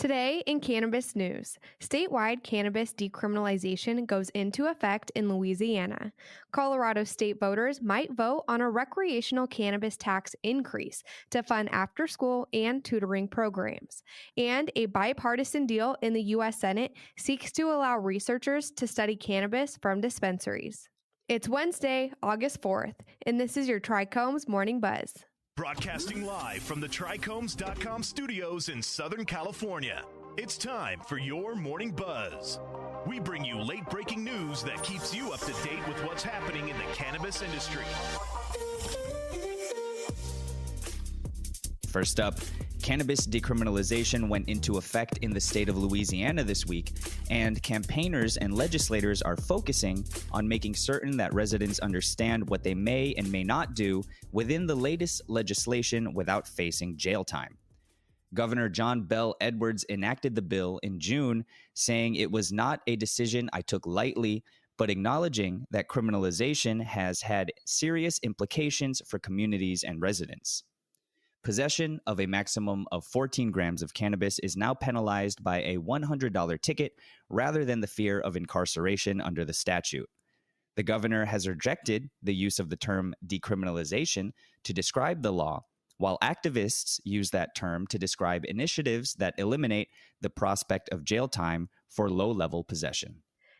Today in Cannabis News, statewide cannabis decriminalization goes into effect in Louisiana. Colorado state voters might vote on a recreational cannabis tax increase to fund after-school and tutoring programs. And a bipartisan deal in the U.S. Senate seeks to allow researchers to study cannabis from dispensaries. It's Wednesday, August 4th, and this is your Trichomes Morning Buzz. Broadcasting live from the Trichomes.com studios in Southern California. It's time for your Morning Buzz. We bring you late-breaking news that keeps you up to date with what's happening in the cannabis industry. First up, cannabis decriminalization went into effect in the state of Louisiana this week, and campaigners and legislators are focusing on making certain that residents understand what they may and may not do within the latest legislation without facing jail time. Governor John Bel Edwards enacted the bill in June, saying it was not a decision I took lightly, but acknowledging that criminalization has had serious implications for communities and residents. Possession of a maximum of 14 grams of cannabis is now penalized by a $100 ticket rather than the fear of incarceration under the statute. The governor has rejected the use of the term decriminalization to describe the law, while activists use that term to describe initiatives that eliminate the prospect of jail time for low-level possession.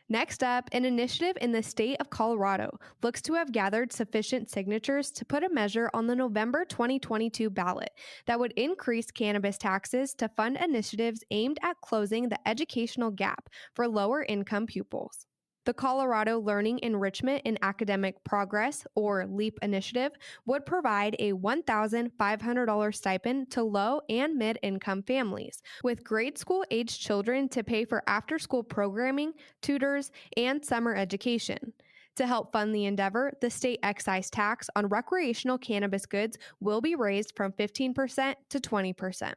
Next up, an initiative in the state of Colorado looks to have gathered sufficient signatures to put a measure on the November 2022 ballot that would increase cannabis taxes to fund initiatives aimed at closing the educational gap for lower-income pupils. The Colorado Learning Enrichment and Academic Progress, or LEAP initiative, would provide a $1,500 stipend to low and mid-income families, with grade school-aged children to pay for after-school programming, tutors, and summer education. To help fund the endeavor, the state excise tax on recreational cannabis goods will be raised from 15% to 20%.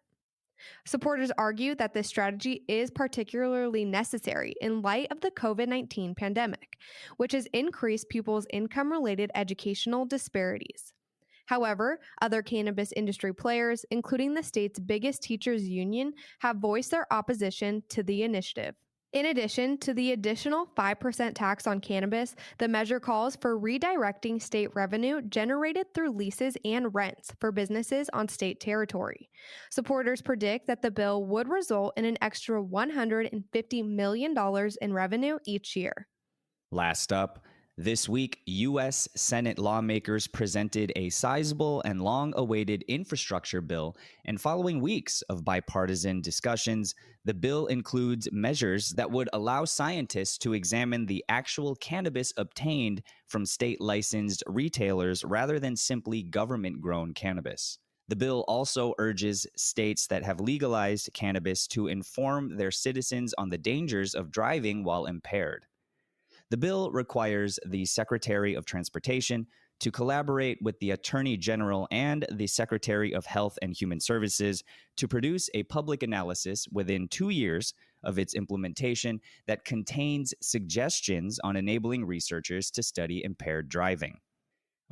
Supporters argue that this strategy is particularly necessary in light of the COVID-19 pandemic, which has increased pupils' income-related educational disparities. However, other cannabis industry players, including the state's biggest teachers' union, have voiced their opposition to the initiative. In addition to the additional 5% tax on cannabis, the measure calls for redirecting state revenue generated through leases and rents for businesses on state territory. Supporters predict that the bill would result in an extra $150 million in revenue each year. Last up, this week, U.S. Senate lawmakers presented a sizable and long-awaited infrastructure bill, and following weeks of bipartisan discussions, the bill includes measures that would allow scientists to examine the actual cannabis obtained from state-licensed retailers rather than simply government-grown cannabis. The bill also urges states that have legalized cannabis to inform their citizens on the dangers of driving while impaired. The bill requires the Secretary of Transportation to collaborate with the Attorney General and the Secretary of Health and Human Services to produce a public analysis within 2 years of its implementation that contains suggestions on enabling researchers to study impaired driving.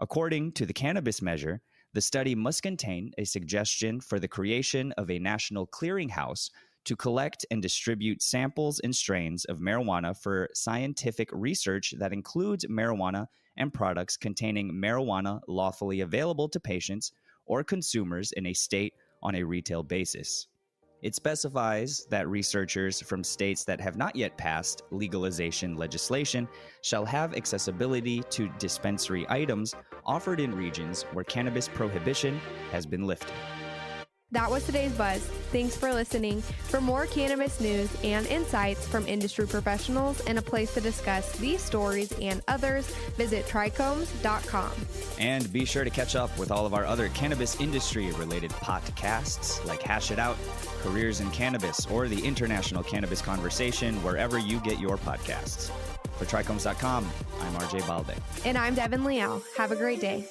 According to the cannabis measure, the study must contain a suggestion for the creation of a national clearinghouse to collect and distribute samples and strains of marijuana for scientific research that includes marijuana and products containing marijuana lawfully available to patients or consumers in a state on a retail basis. It specifies that researchers from states that have not yet passed legalization legislation shall have accessibility to dispensary items offered in regions where cannabis prohibition has been lifted. That was today's Buzz. Thanks for listening. For more cannabis news and insights from industry professionals and a place to discuss these stories and others, visit trichomes.com. And be sure to catch up with all of our other cannabis industry-related podcasts like Hash It Out, Careers in Cannabis, or the International Cannabis Conversation, wherever you get your podcasts. For trichomes.com, I'm RJ Balde. And I'm Devin Liao. Have a great day.